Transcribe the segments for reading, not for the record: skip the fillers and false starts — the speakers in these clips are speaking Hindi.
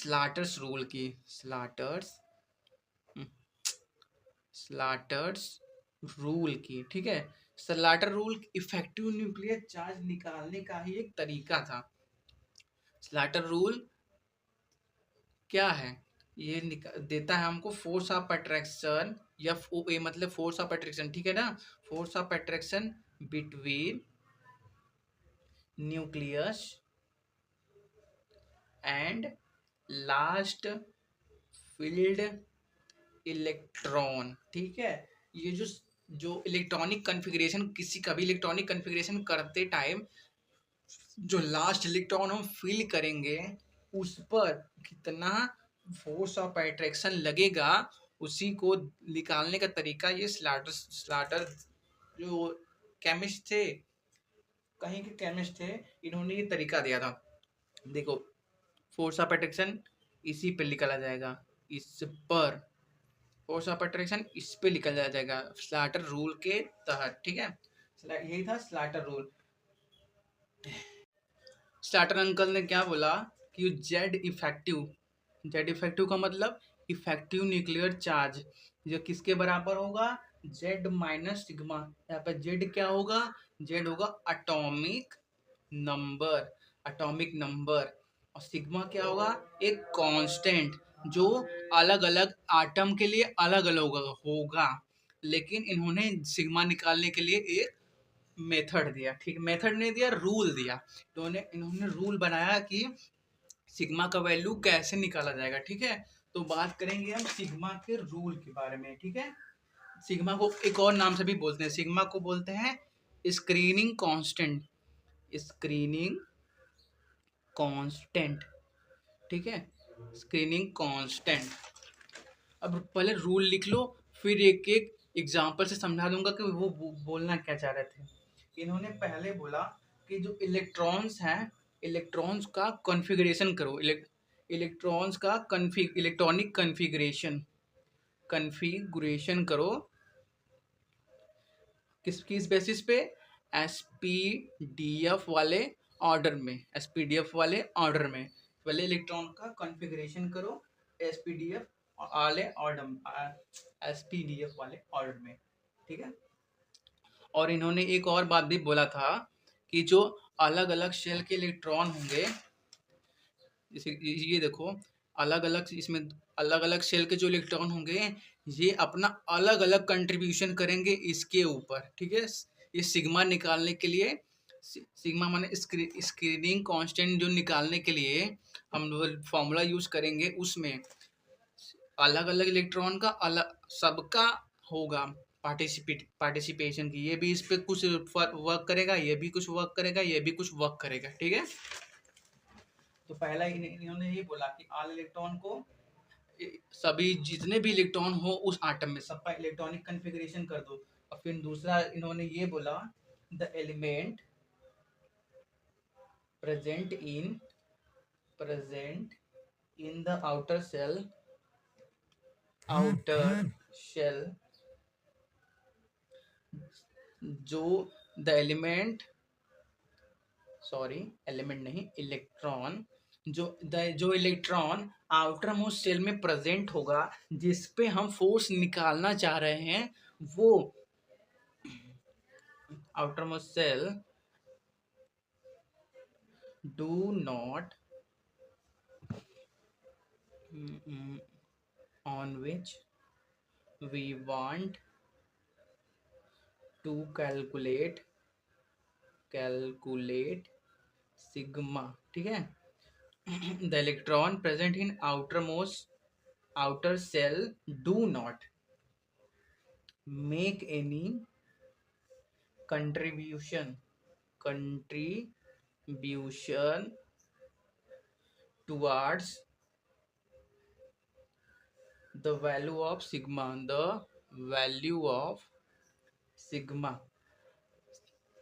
स्लाटर्स रूल की। स्लाटर्स रूल की, ठीक है। Slaughter rule effective nuclear charge निकालने का ही एक तरीका था। स्लाटर रूल क्या है? ये देता है हमको फोर्स ऑफ अट्रैक्शन, या ए मतलब फोर्स ऑफ अट्रैक्शन, ठीक है ना। Force of attraction between nucleus and last field electron, ठीक है। ये जो जो इलेक्ट्रॉनिक कन्फिग्रेशन, किसी का भी इलेक्ट्रॉनिक कन्फिग्रेशन करते टाइम जो लास्ट इलेक्ट्रॉन हम फिल करेंगे उस पर कितना फोर्स ऑफ अट्रैक्शन लगेगा, उसी को निकालने का तरीका ये स्लाटर जो केमिस्ट थे, कहीं के केमिस्ट थे, इन्होंने ये तरीका दिया था। देखो, फोर्स ऑफ अट्रैक्शन इसी पे निकाला जाएगा, इस पर फोर्स ऑफ अट्रैक्शन इस पे निकल जाएगा स्लाटर रूल के तहत, ठीक है। यही था स्लाटर रूल। स्लाटर अंकल ने क्या बोला कि जेड इफेक्टिव का मतलब इफेक्टिव न्यूक्लियर चार्ज जो किसके बराबर होगा, जेड माइनस सिग्मा। यहाँ पे जेड क्या होगा, जेड होगा एटॉमिक नंबर, और सिग्मा क्या होगा, एक कांस्टेंट जो अलग अलग आटम के लिए अलग अलग होगा। लेकिन इन्होंने सिग्मा निकालने के लिए एक मेथड दिया, ठीक, मेथड नहीं दिया, रूल दिया। तो इन्होंने रूल बनाया कि सिग्मा का वैल्यू कैसे निकाला जाएगा, ठीक है। तो बात करेंगे हम सिग्मा के रूल के बारे में, ठीक है। सिग्मा को एक और नाम से भी बोलते हैं, सिग्मा को बोलते हैं स्क्रीनिंग कांस्टेंट, स्क्रीनिंग कांस्टेंट, ठीक है, स्क्रीनिंग कांस्टेंट। अब पहले रूल लिख लो, फिर एक एक एग्जांपल से समझा दूंगा कि वो बोलना क्या चाह रहे थे। इन्होंने पहले बोला कि जो इलेक्ट्रॉन्स हैं, इलेक्ट्रॉन्स का कॉन्फ़िगरेशन करो, इलेक्ट्रॉन्स का इलेक्ट्रॉनिक कॉन्फ़िगरेशन करो, किस बेसिस पे, एसपीडीएफ वाले ऑर्डर में, पहले इलेक्ट्रॉन का कॉन्फ़िगरेशन करो एसपीडीएफ वाले ऑर्डर में, ठीक है। और इन्होंने एक और बात भी बोला था कि जो अलग अलग शेल के इलेक्ट्रॉन होंगे, जैसे ये देखो, अलग अलग शेल के जो इलेक्ट्रॉन होंगे, ये अपना अलग अलग कंट्रीब्यूशन करेंगे इसके ऊपर, ठीक है। ये सिग्मा निकालने के लिए, सिग्मा माने स्क्रीनिंग कांस्टेंट जो निकालने के लिए हम फॉर्मूला यूज करेंगे, उसमें अलग अलग इलेक्ट्रॉन का अलग सबका होगा पार्टिसिपेशन की, ये भी इस पे कुछ वर्क करेगा, ये भी कुछ वर्क करेगा, ये भी कुछ वर्क करेगा, ठीक है। तो पहला इन्होंने ये बोला कि ऑल इलेक्ट्रॉन को, सभी जितने भी इलेक्ट्रॉन हो उस आटम में सबका इलेक्ट्रॉनिक कॉन्फ़िगरेशन कर दो। और फिर दूसरा इन्होंने ये बोला, the element present in the outer shell, जो द एलिमेंट नहीं, इलेक्ट्रॉन, जो इलेक्ट्रॉन आउटर मोस्ट सेल में प्रेजेंट होगा, जिस पे हम फोर्स निकालना चाह रहे हैं, वो outer most shell do not on which we want to calculate sigma, ठीक है। the electron present in outer cell do not make any contribution towards the value of sigma,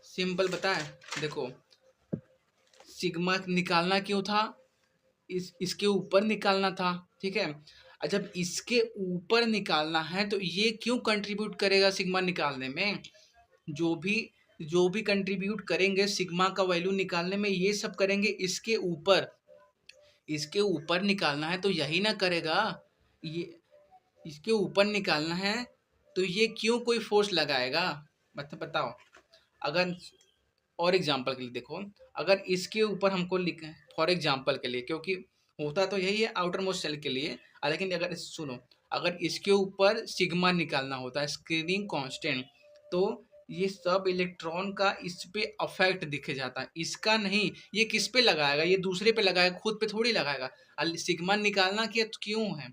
simple बताएं। देखो, सिग्मा निकालना क्यों था, इसके ऊपर निकालना था, ठीक है। जब इसके ऊपर निकालना है तो ये क्यों कंट्रीब्यूट करेगा सिग्मा निकालने में, जो भी कंट्रीब्यूट करेंगे सिग्मा का वैल्यू निकालने में, ये सब करेंगे इसके ऊपर। इसके ऊपर निकालना है तो यही ना करेगा। ये इसके ऊपर निकालना है तो ये क्यों कोई फोर्स लगाएगा? मतलब बताओ। अगर और एग्जांपल के लिए देखो, अगर इसके ऊपर हमको लिख, फॉर एग्जांपल के लिए, क्योंकि होता तो यही है आउटर मोस्ट शेल के लिए, लेकिन अगर सुनो, अगर इसके ऊपर सिग्मा निकालना होता है, स्क्रीनिंग कांस्टेंट, तो ये सब इलेक्ट्रॉन का इस पे अफेक्ट दिखे जाता है, इसका नहीं। ये किस पे लगाएगा? ये दूसरे पे लगाएगा, खुद पे थोड़ी लगाएगा। सिग्मा निकालना क्यों है?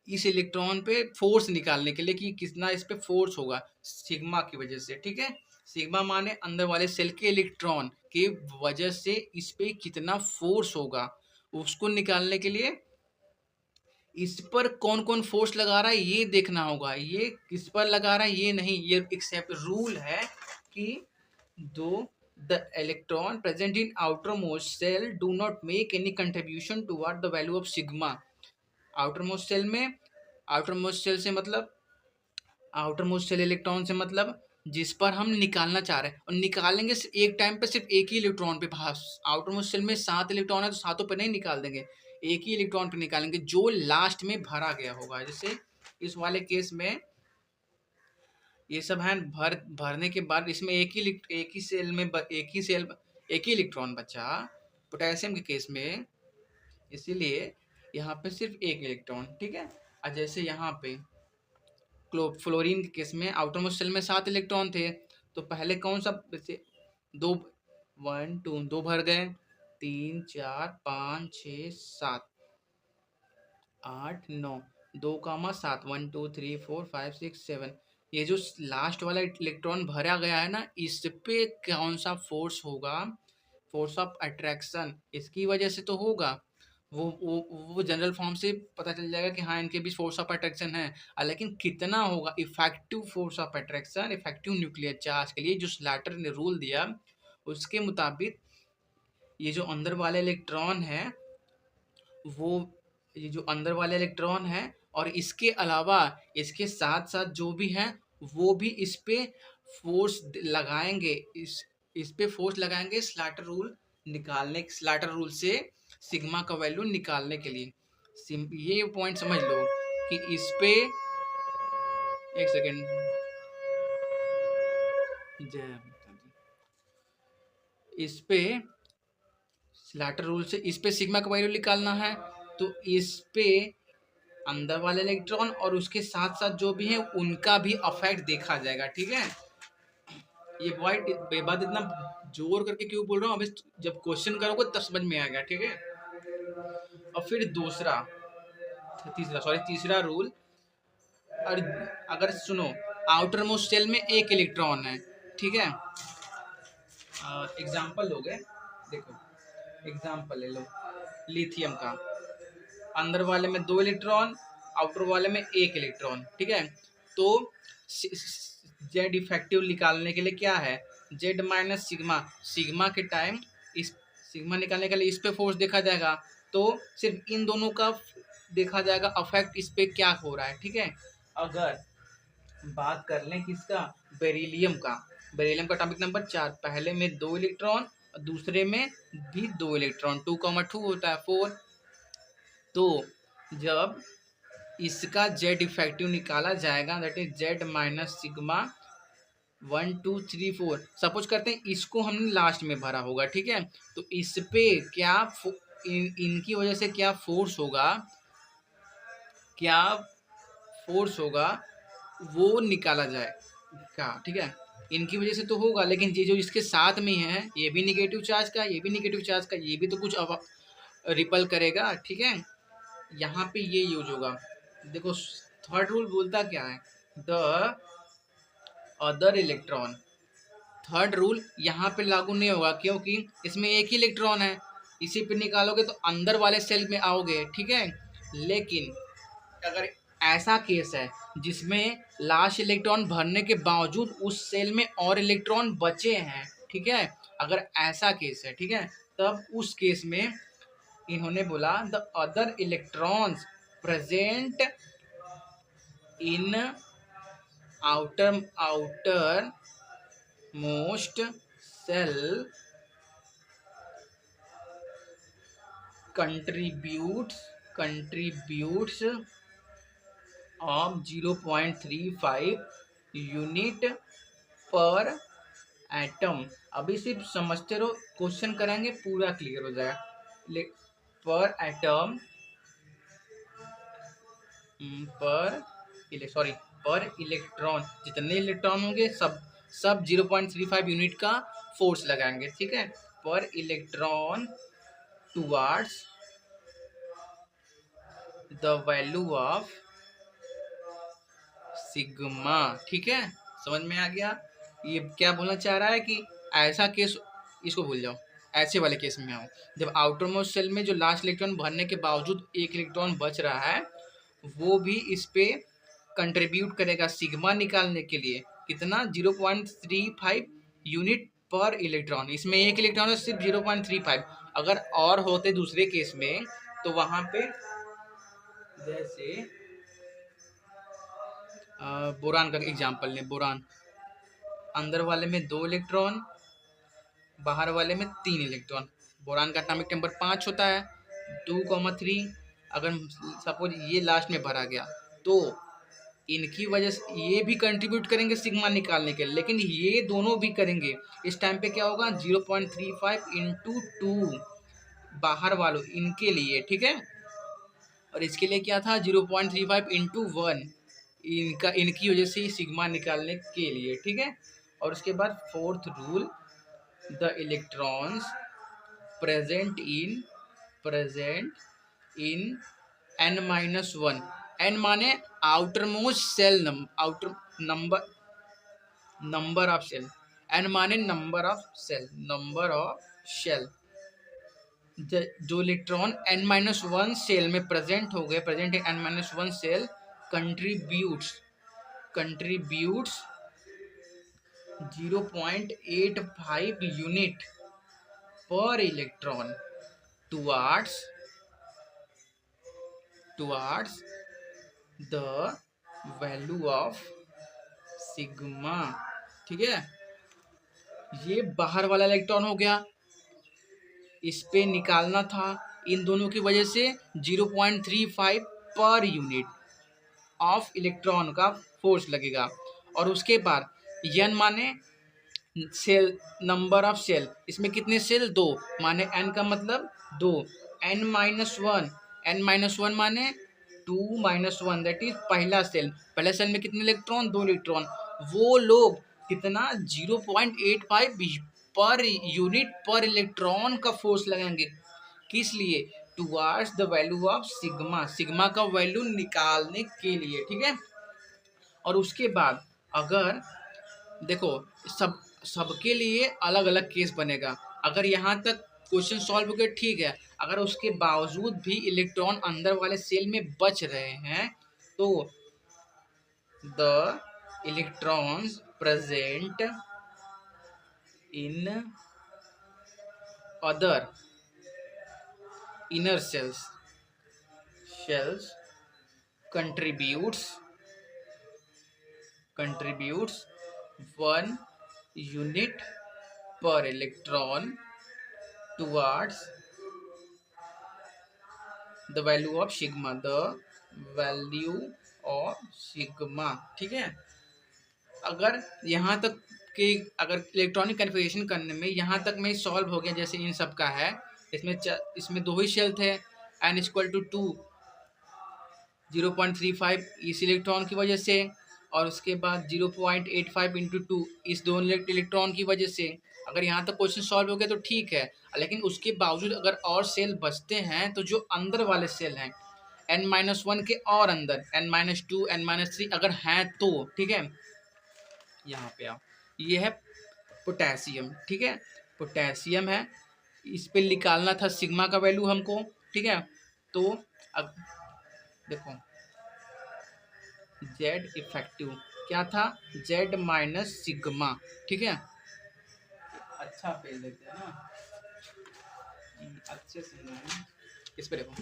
इस इलेक्ट्रॉन पे फोर्स निकालने के लिए कि कितना इस पे फोर्स होगा सिग्मा की वजह से, ठीक है। सिग्मा माने अंदर वाले सेल के इलेक्ट्रॉन की वजह से इस पे कितना फोर्स होगा, उसको निकालने के लिए इस पर कौन कौन फोर्स लगा रहा है ये देखना होगा। ये किस पर लगा रहा है ये नहीं, ये एक रूल है कि दो the electron present in outer most shell do not make any contribution toward the value of sigma. Outer most shell में, आउटर मोस्ट सेल से मतलब, आउटर मोस्ट सेल इलेक्ट्रॉन से मतलब जिस पर हम निकालना चाह रहे हैं, और निकालेंगे एक टाइम पे सिर्फ एक ही इलेक्ट्रॉन पे। आउटर मोस्ट सेल में 7 इलेक्ट्रॉन है तो सातों पे नहीं निकाल देंगे, एक ही इलेक्ट्रॉन पे निकालेंगे जो लास्ट में भरा गया होगा। जैसे इस वाले केस में ये सब है, भरने के बाद इसमें एक ही सेल में एक ही इलेक्ट्रॉन बचा, पोटेशियम के केस में, इसीलिए यहाँ पे सिर्फ एक इलेक्ट्रॉन, ठीक है। और जैसे यहाँ पे फ्लोरीन के केस में आउटर मोस्ट शेल में 7 इलेक्ट्रॉन थे, तो पहले कौन सा से दो, 1 2 दो भर गए, 3 4 5 6 7 8 9, 2 7, 1 2 3 4 5 6 7, ये जो लास्ट वाला इलेक्ट्रॉन भरा गया है ना, इस पे कौन सा फोर्स होगा? फोर्स ऑफ अट्रैक्शन इसकी वजह से तो होगा। वो जनरल फॉर्म से पता चल जाएगा कि हाँ इनके बीच फोर्स ऑफ अट्रैक्शन है। लेकिन कितना होगा effective force of attraction, effective nuclear charge के लिए जो स्लैटर ने रूल दिया, उसके मुताबिक ये जो अंदर वाले इलेक्ट्रॉन है, वो ये जो अंदर वाले इलेक्ट्रॉन है और इसके अलावा इसके साथ साथ जो भी हैं वो भी इस पे फोर्स लगाएंगे, इस पे फोर्स लगाएंगे स्लैटर रूल से सिग्मा का वैल्यू निकालने के लिए। ये पॉइंट समझ लो कि इस पे, एक सेकेंड, इस पे स्लैटर रूल से इस पे सिग्मा का वैल्यू निकालना है, तो इस पे अंदर वाले इलेक्ट्रॉन और उसके साथ साथ जो भी है उनका भी अफेक्ट देखा जाएगा, ठीक है। ये बात इतना जोर करके क्यों बोल रहा हूँ, अभी जब क्वेश्चन करोगे तब समझ में आएगा, ठीक है। और फिर तीसरा रूल, और अगर सुनो, आउटर मोस्ट शेल में एक इलेक्ट्रॉन है, ठीक है। एग्जाम्पल लोगे, देखो एग्जाम्पल ले लो लिथियम का, अंदर वाले में 2 इलेक्ट्रॉन, आउटर वाले में 1 इलेक्ट्रॉन, ठीक है। तो जेड इफेक्टिव निकालने के लिए क्या है, जेड माइनस सिग्मा, सिग्मा के टाइम इस सिग्मा निकालने के लिए इस पे फोर्स देखा जाएगा, तो सिर्फ इन दोनों का देखा जाएगा अफेक्ट इस पे क्या हो रहा है, ठीक है। अगर बात कर लें किसका, बेरिलियम का, बेरिलियम का एटॉमिक नंबर 4, पहले में 2 इलेक्ट्रॉन और दूसरे में भी 2 इलेक्ट्रॉन, 2,2 होता है 4। तो जब इसका जेड इफेक्टिव निकाला जाएगा, that is Z minus sigma 1 2 3 4, suppose करते हैं इसको हमने लास्ट में भरा होगा, ठीक है। तो इस पे क्या इनकी वजह से क्या फोर्स होगा, क्या फोर्स होगा वो निकाला जाएगा, ठीक है। इनकी वजह से तो होगा, लेकिन ये जो इसके साथ में है ये भी निगेटिव चार्ज का, ये भी निगेटिव चार्ज का, ये भी तो कुछ रिपल करेगा, ठीक है। यहाँ पे ये यूज होगा। देखो थर्ड रूल बोलता क्या है, the other electron, third rule यहाँ पे लागू नहीं होगा क्योंकि इसमें एक ही इलेक्ट्रॉन है, इसी पे निकालोगे तो अंदर वाले सेल में आओगे, ठीक है। लेकिन अगर ऐसा केस है जिसमें लास्ट इलेक्ट्रॉन भरने के बावजूद उस सेल में और इलेक्ट्रॉन बचे हैं, ठीक है, अगर ऐसा केस है, ठीक है, तब उस केस में इन्होंने बोला the other electrons present in outer most shell contributes of 0.35 unit per atom. अभी सिर्फ समझते रहो, क्वेश्चन करेंगे पूरा क्लियर हो जाएगा। पर एटम, पर सॉरी पर इलेक्ट्रॉन, जितने इलेक्ट्रॉन होंगे सब 0.35 यूनिट का फोर्स लगाएंगे, ठीक है। पर electron towards the value of sigma, ठीक है। समझ में आ गया। ये क्या बोलना चाह रहा है कि ऐसा केस, इसको भूल जाओ, ऐसे वाले केस में आओ, जब आउटर मोस्ट शेल में जो लास्ट इलेक्ट्रॉन भरने के बावजूद एक इलेक्ट्रॉन बच रहा है, वो भी इस पे कंट्रीब्यूट करेगा सिग्मा निकालने के लिए। कितना? 0.35 यूनिट पर इलेक्ट्रॉन। इसमें एक इलेक्ट्रॉन है सिर्फ 0.35। अगर और होते दूसरे केस में तो वहां पे जैसे बोरान का एग्जांपल लें। बोरान, अंदर वाले में 2 इलेक्ट्रॉन, बाहर वाले में 3 इलेक्ट्रॉन। बोरान का एटॉमिक नंबर 5 होता है, 2,3। अगर सपोज ये लास्ट में भरा गया तो इनकी वजह से ये भी कंट्रीब्यूट करेंगे सिग्मा निकालने के लिए, लेकिन ये दोनों भी करेंगे। इस टाइम पे क्या होगा? 0.35 इंटू 2 बाहर वालों इनके लिए, ठीक है। और इसके लिए क्या था? 0.35 इंटू 1 इनका, इनकी वजह से सिग्मा निकालने के लिए, ठीक है। और उसके बाद fourth rule, the electrons present in n-1। n माने outer most shell outer number of shell. n माने नंबर ऑफ शेल। जो इलेक्ट्रॉन n-1 सेल में प्रेजेंट हो गए, present in n-1 shell, contributes 0.85 unit per electron towards the value of sigma, ठीक है। ये बाहर वाला इलेक्ट्रॉन हो गया, इस पे निकालना था। इन दोनों की वजह से 0.35 पर यूनिट ऑफ इलेक्ट्रॉन का फोर्स लगेगा। और उसके बाद n माने सेल, नंबर ऑफ सेल। इसमें कितने सेल? 2, माने n का मतलब 2। n-1 माने 2-1, दैट इज पहला सेल। पहले सेल में कितने इलेक्ट्रॉन? 2 इलेक्ट्रॉन। वो लोग कितना? 0.85 पर यूनिट पर इलेक्ट्रॉन का फोर्स लगाएंगे। किस लिए? Towards the value of sigma का वैल्यू निकालने के लिए, ठीक है। और उसके बाद अगर देखो, सबके लिए अलग अलग केस बनेगा। अगर यहाँ तक क्वेश्चन सॉल्व हो गया, ठीक है। अगर उसके बावजूद भी इलेक्ट्रॉन अंदर वाले सेल में बच रहे हैं तो the electrons present in other inner shells contributes 1 unit per electron towards the value of sigma, ठीक है। अगर यहाँ तक कि अगर इलेक्ट्रॉनिक कन्फिगरेशन करने में यहाँ तक में सॉल्व हो गया, जैसे इन सब का है, इसमें 2 ही शेल थे, n = 2, 0.35 इस इलेक्ट्रॉन की वजह से, और उसके बाद 0.85 इंटू 2 इस दोनों इलेक्ट्रॉन की वजह से। अगर यहाँ तक क्वेश्चन सॉल्व हो गया तो ठीक है, लेकिन उसके बावजूद अगर और सेल बचते हैं तो जो अंदर वाले सेल हैं n-1 के और अंदर n-2 n-3 अगर हैं तो, ठीक है। यहाँ पे आओ, ये है पोटेशियम, ठीक है। पोटेशियम है, इस पे निकालना था सिग्मा का वैल्यू हमको, ठीक है। तो अब देखो, जेड इफेक्टिव क्या था? जेड माइनस सिग्मा, ठीक है। अच्छा पेज लेते हैं ना, अच्छे से ना। इस पे देखो,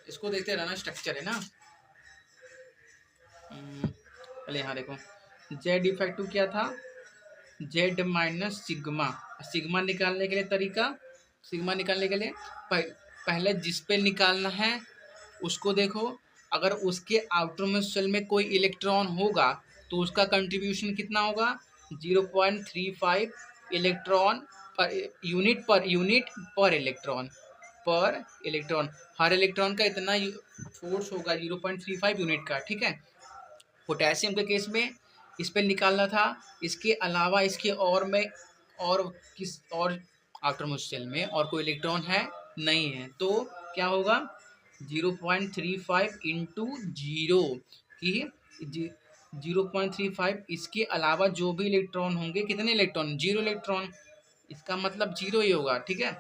इसको देखते रहना, स्ट्रक्चर है ना। पहले यहाँ देखो, जेड इफेक्टिव क्या था? Z minus sigma. सिग्मा निकालने के लिए तरीका, सिग्मा निकालने के लिए पहले जिस पे निकालना है उसको देखो। अगर उसके आउटर मोस्ट शेल में कोई इलेक्ट्रॉन होगा तो उसका कंट्रीब्यूशन कितना होगा, 0.35 electron per unit per electron. हर इलेक्ट्रॉन का इतना फोर्स होगा 0.35 यूनिट का, ठीक है। पोटेशियम के केस में इस पे निकालना था। इसके अलावा इसके और में और किस और आउटर मोस्ट शेल में और कोई इलेक्ट्रॉन है नहीं है, तो क्या होगा 0.35 इंटू जीरो की 0.35। इसके अलावा जो भी इलेक्ट्रॉन होंगे, कितने इलेक्ट्रॉन, 0 इलेक्ट्रॉन, इसका मतलब 0 ही होगा, ठीक है।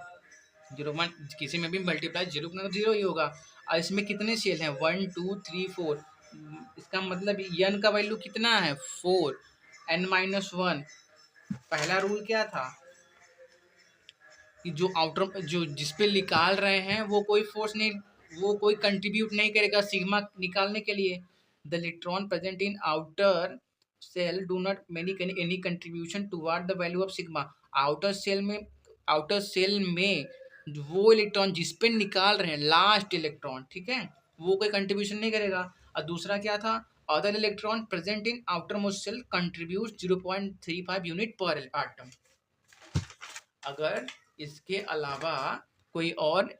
0 किसी में भी मल्टीप्लाई 0 का 0 ही होगा। और इसमें कितने शेल हैं, 1 2 3 4, इसका मतलब n का वैल्यू कितना है 4, n-1। पहला रूल क्या था कि जो आउटर जो जिस पे निकाल रहे हैं वो कोई फोर्स नहीं, वो कोई कंट्रीब्यूट नहीं करेगा सिग्मा निकालने के लिए। The electron present in outer shell do not make any contribution toward the value of sigma. Outer shell में वो इलेक्ट्रॉन जिस पे निकाल रहे हैं लास्ट इलेक्ट्रॉन, ठीक है, वो कोई कंट्रीब्यूशन नहीं करेगा। और दूसरा क्या था, other electron present in outer most shell contribute 0.35 unit per atom. अगर इसके अलावा कोई और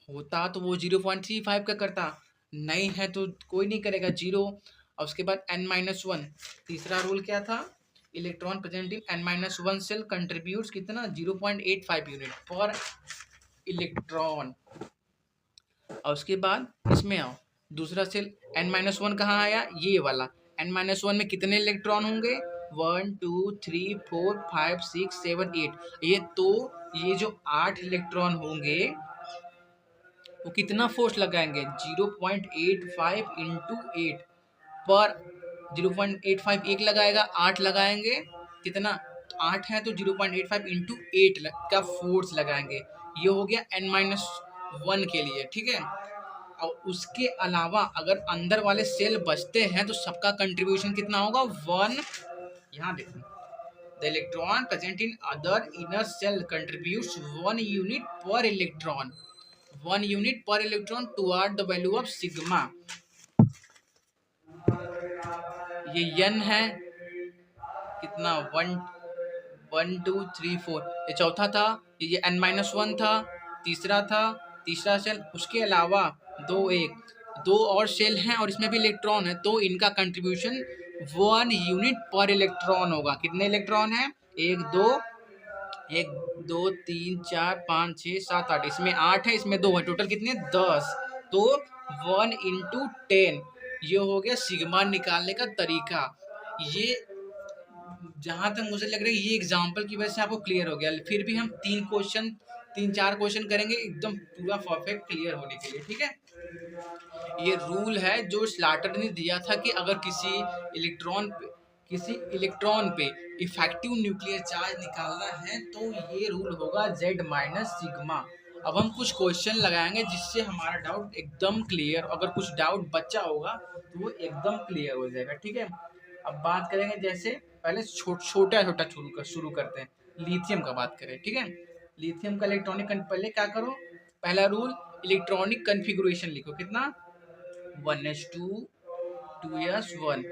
होता तो वो 0.35 का करता, नहीं है तो कोई नहीं करेगा, 0। और उसके बाद n-1। तीसरा रूल क्या था, electron present in n-1 shell contributes कितना 0.85 यूनिट पर इलेक्ट्रॉन। और उसके बाद इसमें आओ, दूसरा सेल n-1 कहाँ आया, ये वाला। n-1 में कितने इलेक्ट्रॉन होंगे, 1 2 3 4 5 6 7 8। ये जो 8 इलेक्ट्रॉन होंगे वो कितना फोर्स लगाएंगे, 0.85 इंटू 8 पर 0.85 एक लगाएगा, 8 लगाएंगे, कितना, 8 है तो 0.85 इंटू 8 का फोर्स लगाएंगे। ये हो गया n-1 के लिए, ठीक है। और उसके अलावा अगर अंदर वाले सेल बचते हैं तो सबका कंट्रीब्यूशन कितना होगा, 1। यहाँ देखो, the electron present in other inner shell contributes 1 unit per electron, 1 unit per electron toward the value of sigma. ये n है कितना, 1 2 3 4, ये चौथा था, ये n-1 था, तीसरा सेल। उसके अलावा दो और सेल हैं और इसमें भी इलेक्ट्रॉन है, तो इनका कंट्रीब्यूशन 1 यूनिट पर इलेक्ट्रॉन होगा। कितने इलेक्ट्रॉन हैं, 1 2 3 4 5 6 7 8, इसमें 8 है, इसमें 2 है, टोटल कितने 10। तो 1 इंटू 10, ये हो गया सिग्मा निकालने का तरीका। ये जहां तक मुझे लग रहा है ये एग्जाम्पल की वजह से आपको क्लियर हो गया। फिर भी हम 3 4 क्वेश्चन करेंगे एकदम पूरा परफेक्ट क्लियर होने के लिए, ठीक है। ये रूल है जो स्लाटर ने दिया था कि अगर किसी इलेक्ट्रॉन पे इफेक्टिव न्यूक्लियर चार्ज निकालना है तो ये रूल होगा Z माइनस सिग्मा। अब हम कुछ क्वेश्चन लगाएंगे जिससे हमारा डाउट एकदम क्लियर, अगर कुछ डाउट बचा होगा तो वो एकदम क्लियर हो जाएगा, ठीक है। अब बात करेंगे, जैसे पहले छोटा शुरू करते हैं, लिथियम का बात करें, ठीक है। लिथियम का इलेक्ट्रॉनिक, पहले क्या करो, पहला रूल इलेक्ट्रॉनिक कन्फिगुरेशन लिखो, कितना 1s2 2s1।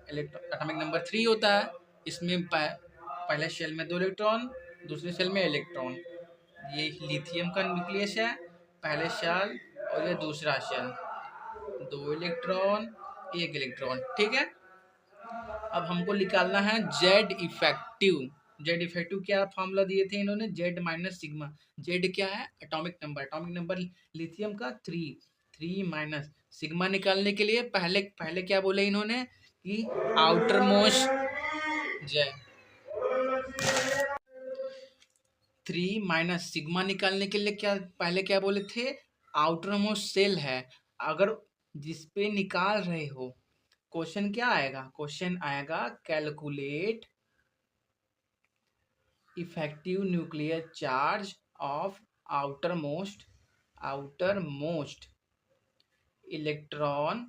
एटॉमिक नंबर 3 होता है, इसमें पहले शेल में 2 इलेक्ट्रॉन, दूसरे शेल में इलेक्ट्रॉन। ये लिथियम का न्यूक्लियस है, पहले शेल और ये दूसरा शेल, 2 इलेक्ट्रॉन 1 इलेक्ट्रॉन, ठीक है। अब हमको निकालना है जेड इफेक्टिव। जेड इफेक्टिव क्या फॉर्मूला दिए थे इन्होंने, जेड माइनस सिग्मा। जेड क्या है, एटॉमिक नंबर लिथियम का 3 माइनस सिग्मा निकालने के लिए पहले क्या बोले इन्होंने कि outer most Z 3 minus sigma निकालने के लिए क्या बोले थे, आउटर मोस्ट सेल है अगर जिस पे निकाल रहे हो। क्वेश्चन क्या आएगा, क्वेश्चन आएगा calculate effective nuclear charge of outermost electron,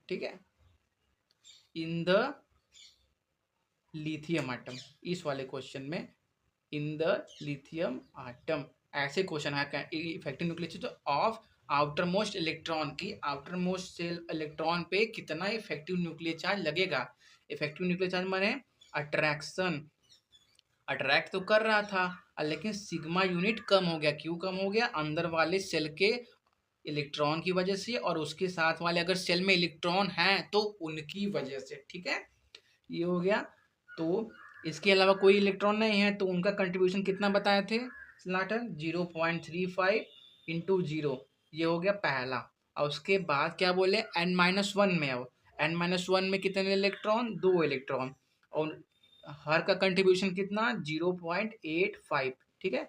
ठीक है, इन द लिथियम आटम। इस वाले क्वेश्चन में इन द लिथियम आटम ऐसे क्वेश्चन है effective nuclear charge of outermost electron की आउटर मोस्ट सेल इलेक्ट्रॉन पे कितना इफेक्टिव न्यूक्लियर चार्ज लगेगा। इफेक्टिव न्यूक्लियर चार्ज माने अट्रैक्शन, अट्रैक्ट तो कर रहा था लेकिन सिग्मा यूनिट कम हो गया। क्यों कम हो गया? अंदर वाले सेल के इलेक्ट्रॉन की वजह से और उसके साथ वाले अगर सेल में इलेक्ट्रॉन हैं तो उनकी वजह से। ठीक है, ये हो गया। तो इसके अलावा कोई इलेक्ट्रॉन नहीं है तो उनका कंट्रीब्यूशन कितना बताए थे स्लाटर? 0.35 इंटू जीरो, ये हो गया पहला। और उसके बाद क्या बोले? n-1 में आओ। n-1 में कितने इलेक्ट्रॉन? 2 इलेक्ट्रॉन। और हर का कंट्रीब्यूशन कितना? 0.85। ठीक है,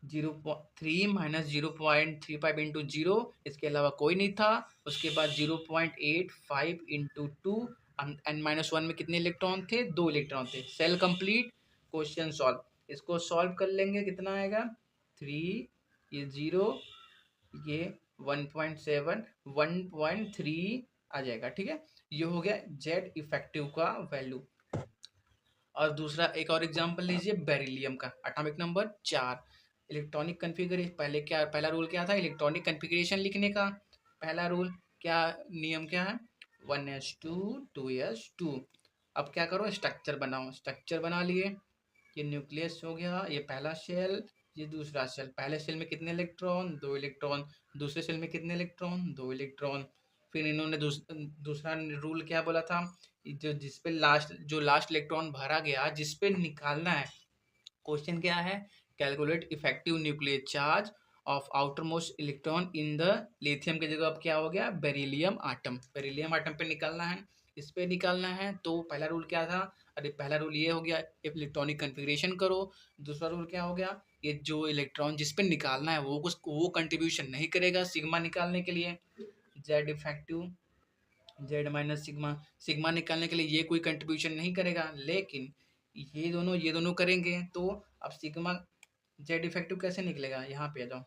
0.3 माइनस 0.35 इंटू जीरो, इसके अलावा कोई नहीं था। उसके बाद 0.85 इंटू टू, n-1 में कितने इलेक्ट्रॉन थे? 2 इलेक्ट्रॉन थे। Shell complete, question solve. इसको सॉल्व कर लेंगे, कितना आएगा? 3, ये 0, ये 1.7, 1.3 आ जाएगा। ठीक है, ये हो गया जेड इफेक्टिव का वैल्यू। और दूसरा एक और एग्जांपल लीजिए बेरिलियम का, एटॉमिक नंबर 4। इलेक्ट्रॉनिक कन्फिगरेशन, पहले क्या, पहला रूल क्या था इलेक्ट्रॉनिक कन्फिगरेशन लिखने का? पहला रूल क्या, नियम क्या है? 1s2 2s2। अब क्या करो, स्ट्रक्चर बनाओ। स्ट्रक्चर बना लिए, ये न्यूक्लियस हो गया, ये पहला शेल, ये दूसरा शेल। पहले शेल में कितने इलेक्ट्रॉन? 2 इलेक्ट्रॉन। दूसरे शेल में कितने इलेक्ट्रॉन? 2 इलेक्ट्रॉन। फिर इन्होंने दूसरा रूल क्या बोला था? जो जिस पे लास्ट इलेक्ट्रॉन भरा गया, जिस पे निकालना है। क्वेश्चन क्या है? Calculate effective nuclear charge of outermost electron in the lithium की जगह अब क्या हो गया? Beryllium atom. बेरिलियम आटम पे निकालना है, इस पे निकालना है। तो पहला रूल क्या था? अरे पहला रूल ये हो गया, इलेक्ट्रॉनिक कन्फिग्रेशन करो। दूसरा रूल क्या हो गया? ये जो इलेक्ट्रॉन जिस पे निकालना है वो कंट्रीब्यूशन नहीं करेगा सिग्मा निकालने के लिए। Z effective, Z minus sigma, sigma निकालने के लिए ये कोई कंट्रीब्यूशन नहीं करेगा, लेकिन ये दोनों करेंगे। तो अब सिग्मा जेड इफेक्टिव कैसे निकलेगा? यहाँ पे आ जाओ।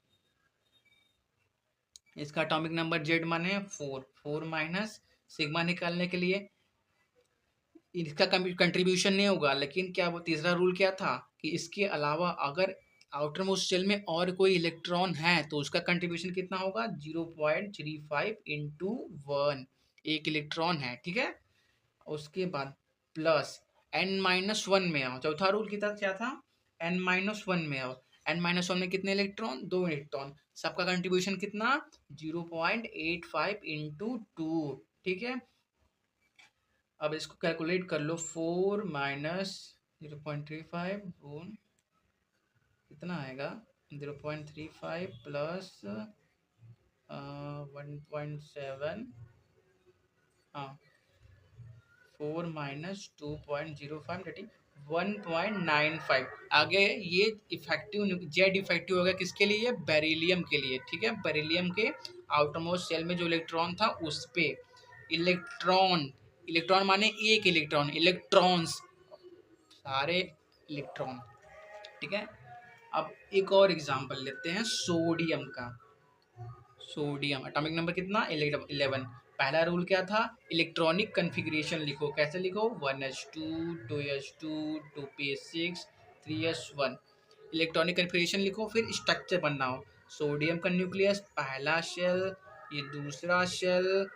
इसका एटॉमिक नंबर जेड माने 4, 4 माइनस सिग्मा निकालने के लिए इसका कंट्रीब्यूशन नहीं होगा। लेकिन क्या वो तीसरा रूल क्या था कि इसके अलावा अगर आउटर मोस्ट शेल में और कोई इलेक्ट्रॉन है तो उसका कंट्रीब्यूशन कितना होगा? 0.35 इंटू 1, एक इलेक्ट्रॉन है। ठीक है, उसके बाद प्लस n-1 में आओ। चौथा रूल कितना क्या था? n-1 में आओ। n-1 में कितने इलेक्ट्रॉन? 2 इलेक्ट्रॉन। सबका कंट्रीब्यूशन कितना? 0.85 इंटू 2। ठीक है, अब इसको कैलकुलेट कर लो। 4 माइनस 0.35 कितना आएगा? 0.35 प्लस 1.7, हाँ 4 माइनस 2.05 डेट 1.95। आगे ये इफेक्टिव जेड इफेक्टिव हो गया किसके लिए? बेरिलियम के लिए। ठीक है, बेरिलियम के आउटरमोस्ट सेल में जो इलेक्ट्रॉन था उस पे इलेक्ट्रॉन, इलेक्ट्रॉन माने एक इलेक्ट्रॉन, इलेक्ट्रॉन्स सारे इलेक्ट्रॉन। ठीक है, अब एक और एग्जांपल लेते हैं सोडियम का। सोडियम एटॉमिक नंबर कितना? 11। पहला रूल क्या था? इलेक्ट्रॉनिक कन्फिग्रेशन लिखो। कैसे लिखो? 1s2 2s2 2p6 3s1। Electronic configuration लिखो, फिर स्ट्रक्चर बनाओ। सोडियम का न्यूक्लियस, पहला शेल, ये दूसरा शेल,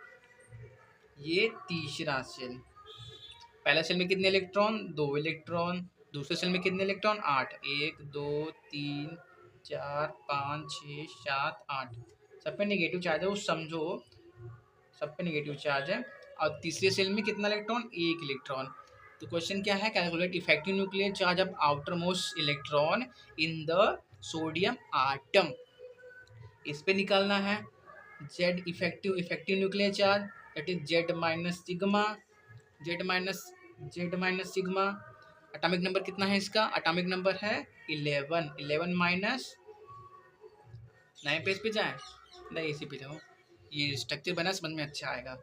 ये तीसरा शेल। पहला सेल में कितने इलेक्ट्रॉन? 2 इलेक्ट्रॉन। दूसरे सेल में कितने इलेक्ट्रॉन? 8, 1 2 3 4 5 6 7 8। सब पे नेगेटिव चार्ज है, वो समझो, सब पे नेगेटिव चार्ज है। और तीसरे सेल में कितना इलेक्ट्रॉन? 1 इलेक्ट्रॉन। तो क्वेश्चन क्या है? Calculate effective nuclear charge of outermost electron in the sodium atom. इस पे निकालना है Z effective, effective nuclear charge that is Z minus sigma, Z minus sigma. Atomic number कितना है इसका? एटॉमिक नंबर है 11। 11 माइनस, नए पेज पे जाए, नहीं इसी पे जाओ, ये स्ट्रक्चर बना समझ में अच्छा आएगा।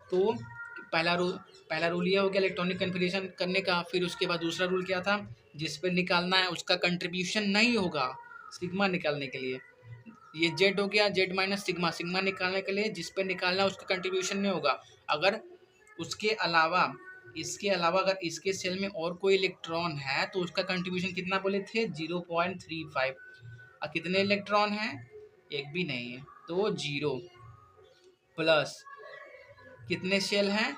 तो पहला रूल ये हो गया इलेक्ट्रॉनिक कन्फिग्रेशन करने का। फिर उसके बाद दूसरा रूल क्या था? जिस पे निकालना है उसका कंट्रीब्यूशन नहीं होगा सिग्मा निकालने के लिए। ये जेड हो गया, जेड माइनस सिग्मा, सिग्मा निकालने के लिए जिस पे निकालना है उसका कंट्रीब्यूशन नहीं होगा। अगर उसके अलावा, इसके अलावा अगर इसके सेल में और कोई इलेक्ट्रॉन है तो उसका कंट्रीब्यूशन कितना बोले थे? 0.35। और कितने इलेक्ट्रॉन हैं? एक भी नहीं है, तो 0 प्लस कितने शेल हैं?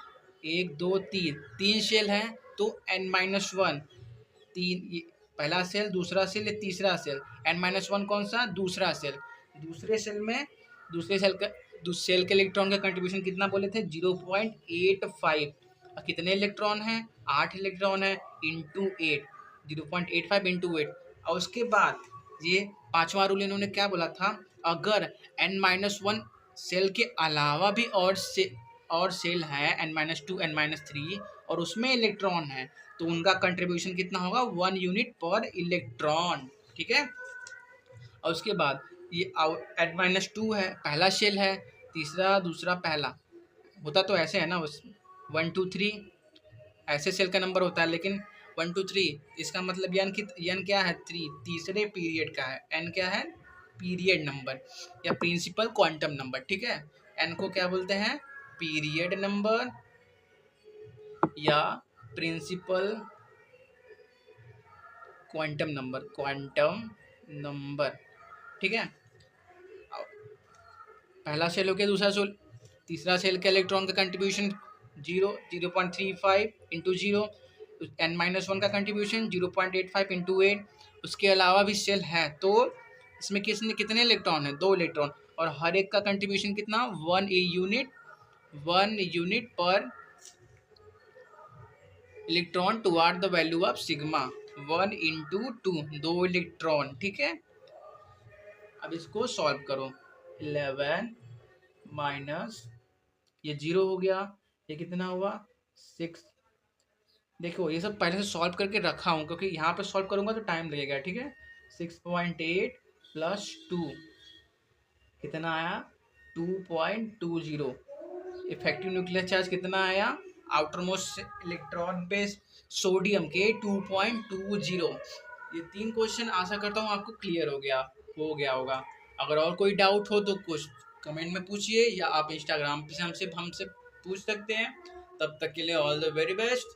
1 2 3, 3 शेल हैं तो n-1, तीन, पहला सेल, दूसरा सेल, या तीसरा सेल। n-1 कौन सा? दूसरा सेल। दूसरे सेल में सेल के इलेक्ट्रॉन का कंट्रीब्यूशन कितना बोले थे? 0.85। और कितने इलेक्ट्रॉन हैं? 8 इलेक्ट्रॉन है, इंटू 8, 0.85 इंटू 8। और उसके बाद ये पांचवा रूल इन्होंने क्या बोला था? अगर n-1 सेल के अलावा भी और सेल है n-2 n-3 और उसमें इलेक्ट्रॉन है तो उनका कंट्रीब्यूशन कितना होगा? 1 यूनिट पर इलेक्ट्रॉन। ठीक है। और उसके बाद ये n-2 है, पहला शेल है, तीसरा, दूसरा, पहला। होता तो ऐसे है ना, 1 2 3 ऐसे सेल का नंबर होता है, लेकिन 1 2 3 इसका मतलब यन क्या है? 3, तीसरे पीरियड का है। एन क्या है? पीरियड नंबर या प्रिंसिपल क्वांटम नंबर। ठीक है। एन को क्या बोलते हैं? पीरियड नंबर या प्रिंसिपल क्वांटम नंबर। ठीक है। पहला सेल हो गया, दूसरा सेल, तीसरा सेल के इलेक्ट्रॉन का कंट्रीब्यूशन 0.35 इंटू 0, n-1 का कंट्रीब्यूशन 0.85 इंटू 8। उसके अलावा भी सेल है तो इसमें कितने इलेक्ट्रॉन है? 2 इलेक्ट्रॉन, और हर एक का कंट्रीब्यूशन कितना? 1 unit per electron toward the value of sigma, 1 into 2, 2 electron. ठीक है। अब इसको सॉल्व करो। 11 माइनस ये 0 हो गया, ये कितना हुआ? 6। देखो ये सब पहले से सॉल्व करके रखा हूँ क्योंकि यहाँ पे सॉल्व करूँगा तो टाइम लगेगा। ठीक है। 6.8 प्लस 2 कितना आया? 2.20। इफेक्टिव न्यूक्लियर चार्ज कितना आया आउटर मोस्ट इलेक्ट्रॉन पे सोडियम के? 2.20। ये 3 क्वेश्चन आशा करता हूँ आपको क्लियर हो गया होगा। अगर और कोई डाउट हो तो कुछ कमेंट में पूछिए, या आप इंस्टाग्राम पे हमसे पूछ सकते हैं। तब तक के लिए ऑल द वेरी बेस्ट।